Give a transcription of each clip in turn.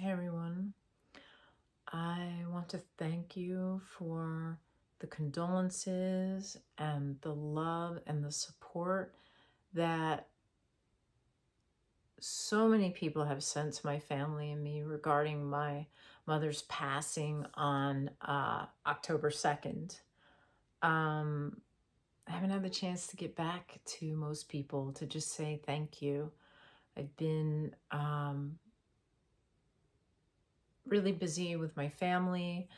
Hey everyone, I want to thank you for the condolences and the love and the support that so many people have sent to my family and me regarding my mother's passing on October 2nd. I haven't had the chance to get back to most people to just say thank you. I've been really busy with my family,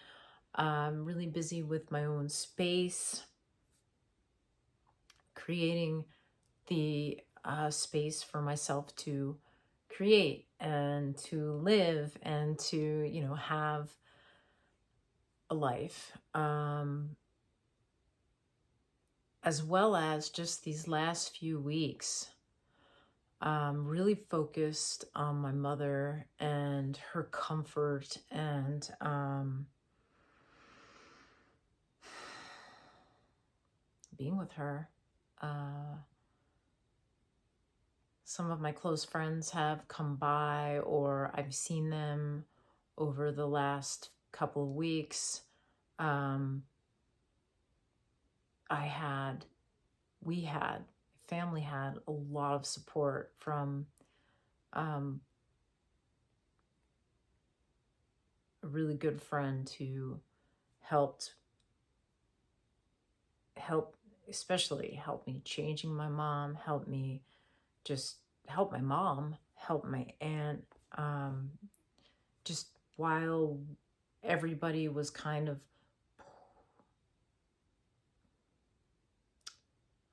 really busy with my own space, creating the space for myself to create and to live and to, have a life. As well as just these last few weeks, really focused on my mother and her comfort and being with her. Some of my close friends have come by, or I've seen them over the last couple of weeks. Family had a lot of support from a really good friend who helped, especially help me changing my mom, help my mom, help my aunt, just while everybody was kind of,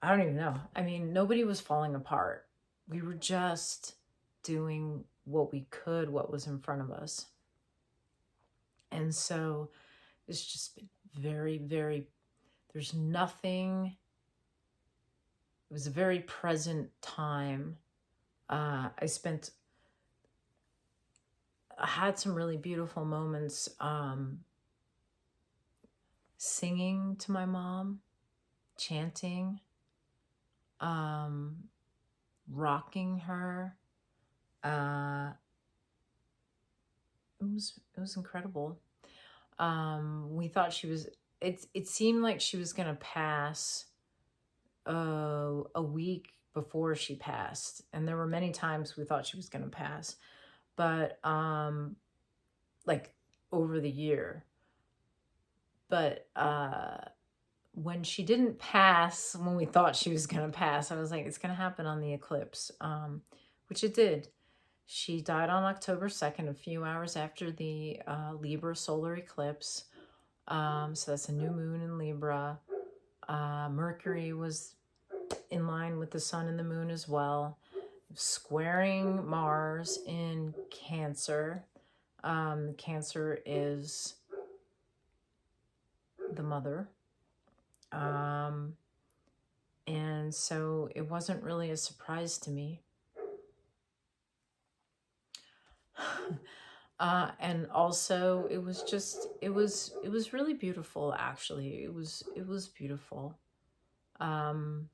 I don't even know. I mean, nobody was falling apart. We were just doing what we could, what was in front of us. And so it's just been very, very, there's nothing, it was a very present time. I had some really beautiful moments singing to my mom, chanting, rocking her. It was incredible. We thought it seemed like she was gonna pass a week before she passed, and there were many times we thought she was gonna pass, but like over the year. But when she didn't pass, when we thought she was gonna pass, I was like, it's gonna happen on the eclipse, which it did. She died on October 2nd, a few hours after the Libra solar eclipse. So that's a new moon in Libra. Mercury was in line with the sun and the moon as well, squaring Mars in Cancer. Cancer is the mother. And so it wasn't really a surprise to me. And also it was really beautiful, actually. It was beautiful. So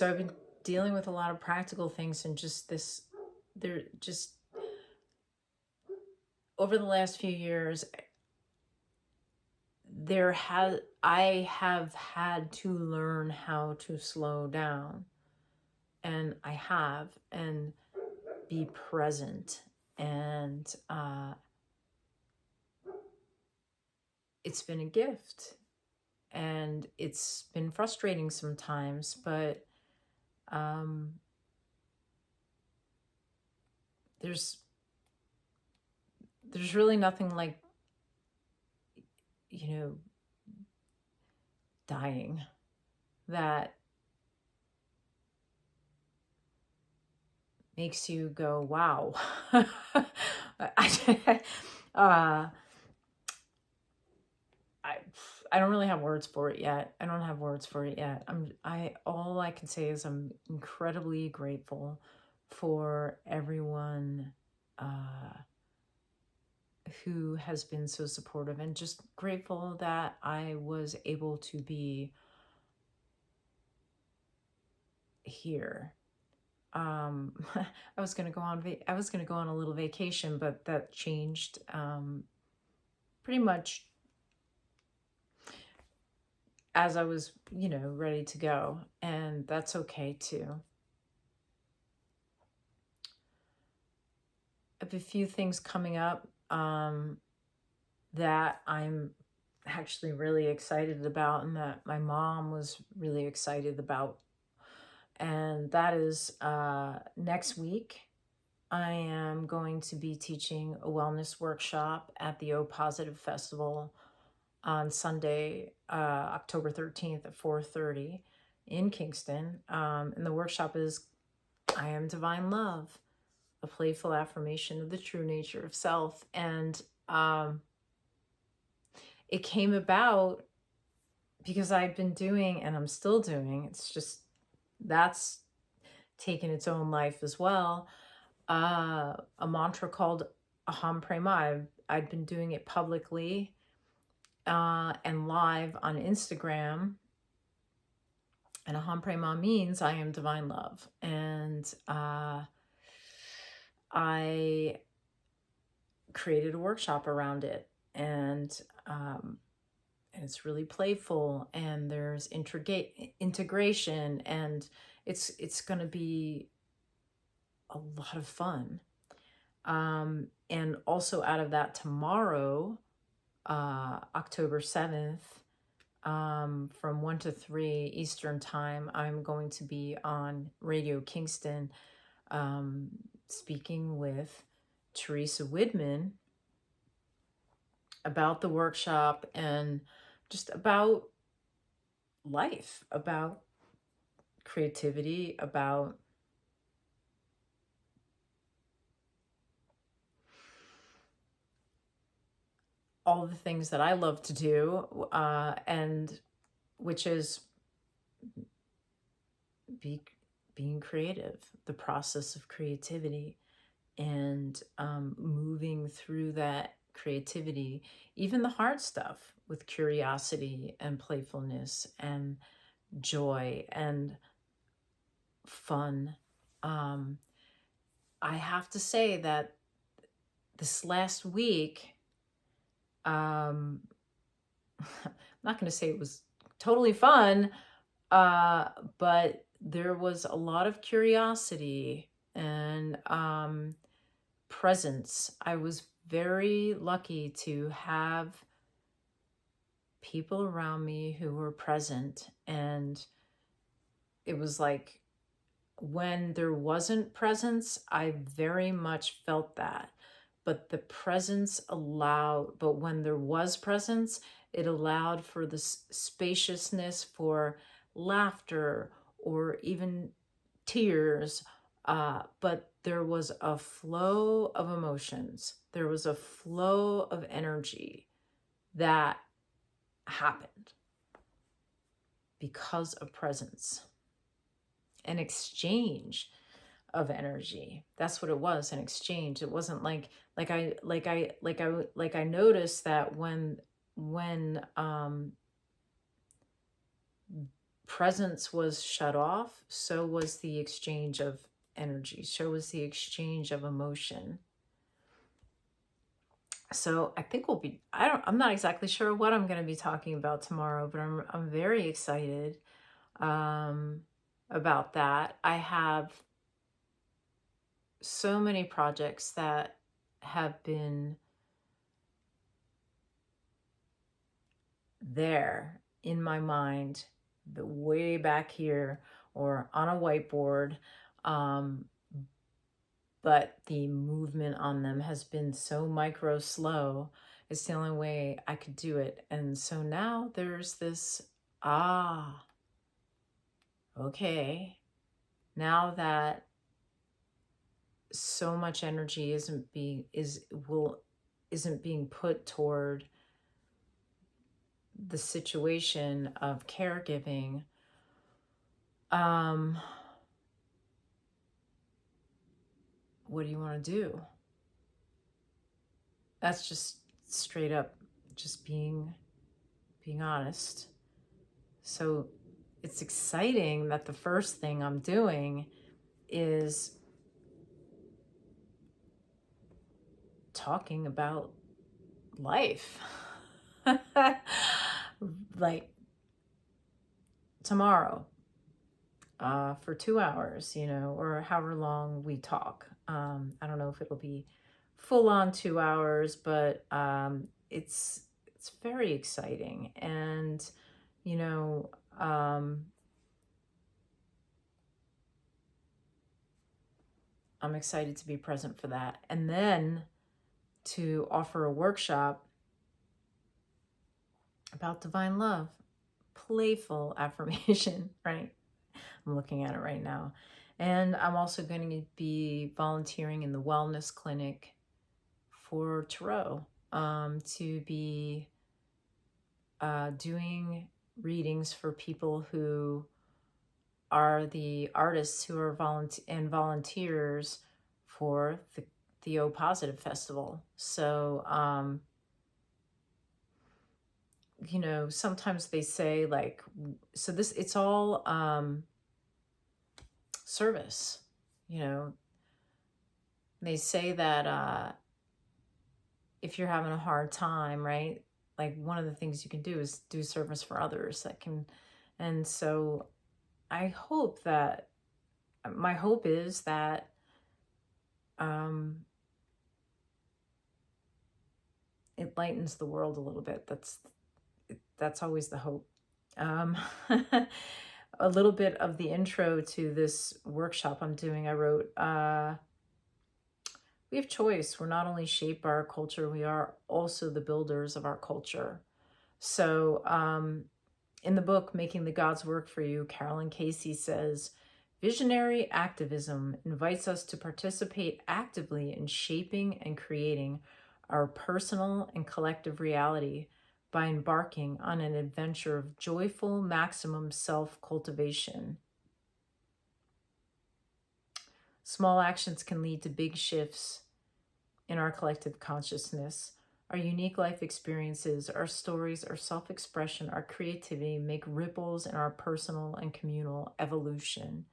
I've been dealing with a lot of practical things, and over the last few years, I have had to learn how to slow down, and I have, and be present. And it's been a gift, and it's been frustrating sometimes, but there's really nothing like, dying that makes you go, wow. I don't really have words for it yet. I don't have words for it yet. All I can say is I'm incredibly grateful for everyone who has been so supportive, and just grateful that I was able to be here. I was going to go on a little vacation, but that changed pretty much as I was, ready to go, and that's okay too. I have a few things coming up that I'm actually really excited about, and that my mom was really excited about. And that is next week, I am going to be teaching a wellness workshop at the O Positive Festival on Sunday, October 13th at 4:30 in Kingston. And the workshop is I Am Divine Love, a playful affirmation of the true nature of self. And it came about because I'd been doing, and I'm still doing, it's just that's taken its own life as well, a mantra called Aham Prema. I'd been doing it publicly and live on Instagram. And Aham Prema means I am divine love. And I created a workshop around it. And it's really playful, and there's integration, and it's going to be a lot of fun. And also out of that, tomorrow, October 7th, from 1 to 3 Eastern time, I'm going to be on Radio Kingston speaking with Teresa Widman about the workshop and just about life, about creativity, about all the things that I love to do, and which is being creative, the process of creativity, and moving through that creativity, even the hard stuff, with curiosity and playfulness and joy and fun. I have to say that this last week, I'm not going to say it was totally fun, but there was a lot of curiosity and presence. I was very lucky to have people around me who were present, and it was like when there wasn't presence, I very much felt that. But the presence allowed, but when there was presence, it allowed for the spaciousness for laughter or even tears. But there was a flow of emotions. There was a flow of energy that happened because of presence. An exchange of energy. That's what it was, an exchange. It wasn't like I noticed that when presence was shut off, so was the exchange of energy, so was the exchange of emotion. So I think I'm not exactly sure what I'm going to be talking about tomorrow, but I'm very excited about that. I have so many projects that have been there in my mind, the way back here or on a whiteboard, but the movement on them has been so micro slow. It's the only way I could do it. And so now there's this, okay, now that so much energy isn't being put toward the situation of caregiving, what do you want to do? That's just straight up just being honest. So it's exciting that the first thing I'm doing is talking about life. Like tomorrow, for 2 hours, or however long we talk. I don't know if it'll be full on 2 hours, but it's very exciting. And, you know, um, I'm excited to be present for that. And then to offer a workshop about divine love, playful affirmation, right? I'm looking at it right now. And I'm also going to be volunteering in the wellness clinic for tarot, to be doing readings for people who are the artists who are volunteers for the O Positive Festival. So, sometimes they say like, so it's all service. They say that if you're having a hard time, right? Like one of the things you can do is do service for others and so I hope that, my hope is that it lightens the world a little bit. That's always the hope. A little bit of the intro to this workshop I'm doing, I wrote, we have choice. We're not only shaped by our culture, we are also the builders of our culture. So in the book, Making the Gods Work for You, Carolyn Casey says, visionary activism invites us to participate actively in shaping and creating our personal and collective reality by embarking on an adventure of joyful maximum self-cultivation. Small actions can lead to big shifts in our collective consciousness. Our unique life experiences, our stories, our self-expression, our creativity make ripples in our personal and communal evolution.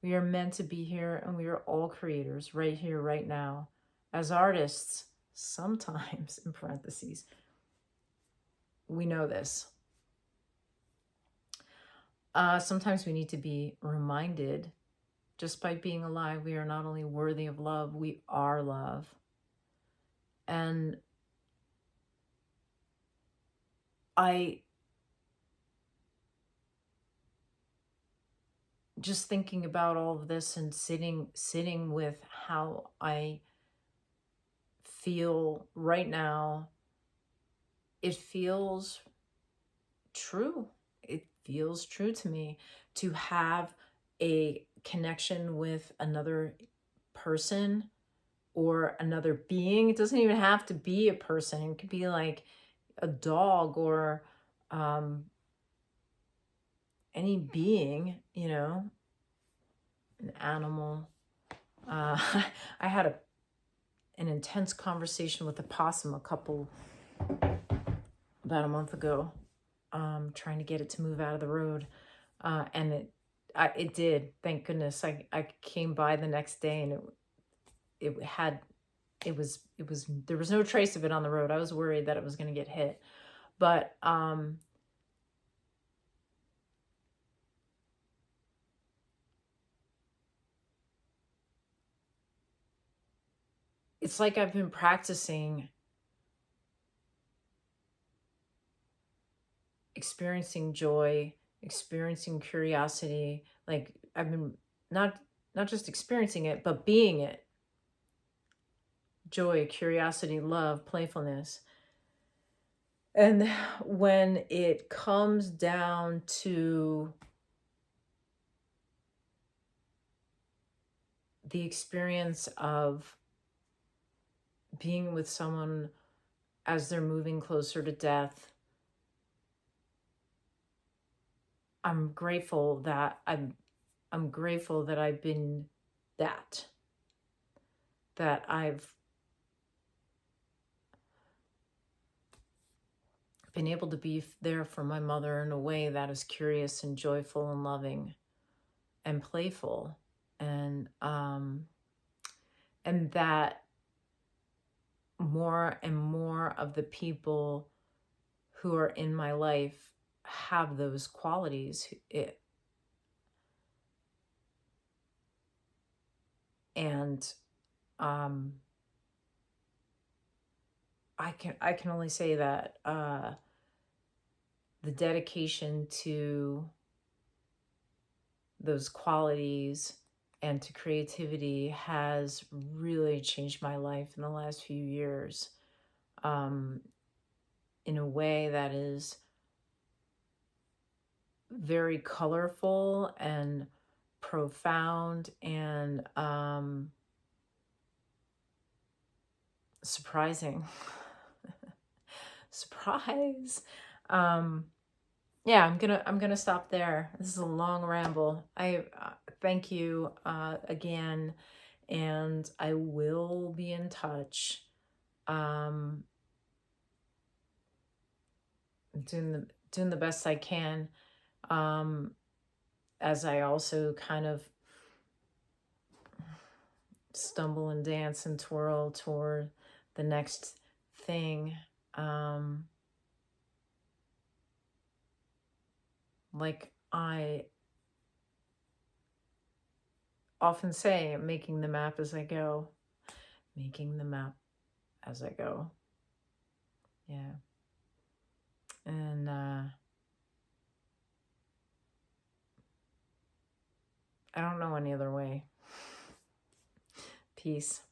We are meant to be here, and we are all creators right here, right now. As artists, sometimes, in parentheses, we know this. Sometimes we need to be reminded, just by being alive, we are not only worthy of love, we are love. And I just thinking about all of this and sitting with how I feel right now, it feels true. It feels true to me to have a connection with another person or another being. It doesn't even have to be a person. It could be like a dog or any being, an animal. I had an intense conversation with a possum about a month ago, trying to get it to move out of the road. And it did, thank goodness. I came by the next day and there was no trace of it on the road. I was worried that it was going to get hit, but, it's like I've been practicing experiencing joy, experiencing curiosity. Like I've been not just experiencing it, but being it. Joy, curiosity, love, playfulness. And when it comes down to the experience of being with someone as they're moving closer to death, I'm grateful that I've been that I've been able to be there for my mother in a way that is curious and joyful and loving and playful and that more and more of the people who are in my life have those qualities. And I can only say that the dedication to those qualities and to creativity has really changed my life in the last few years, in a way that is very colorful and profound and surprising. Surprise. Yeah, I'm gonna stop there. This is a long ramble. I thank you again, and I will be in touch. I'm doing the best I can, as I also kind of stumble and dance and twirl toward the next thing. Like I often say, making the map as I go. Making the map as I go. Yeah. And I don't know any other way. Peace.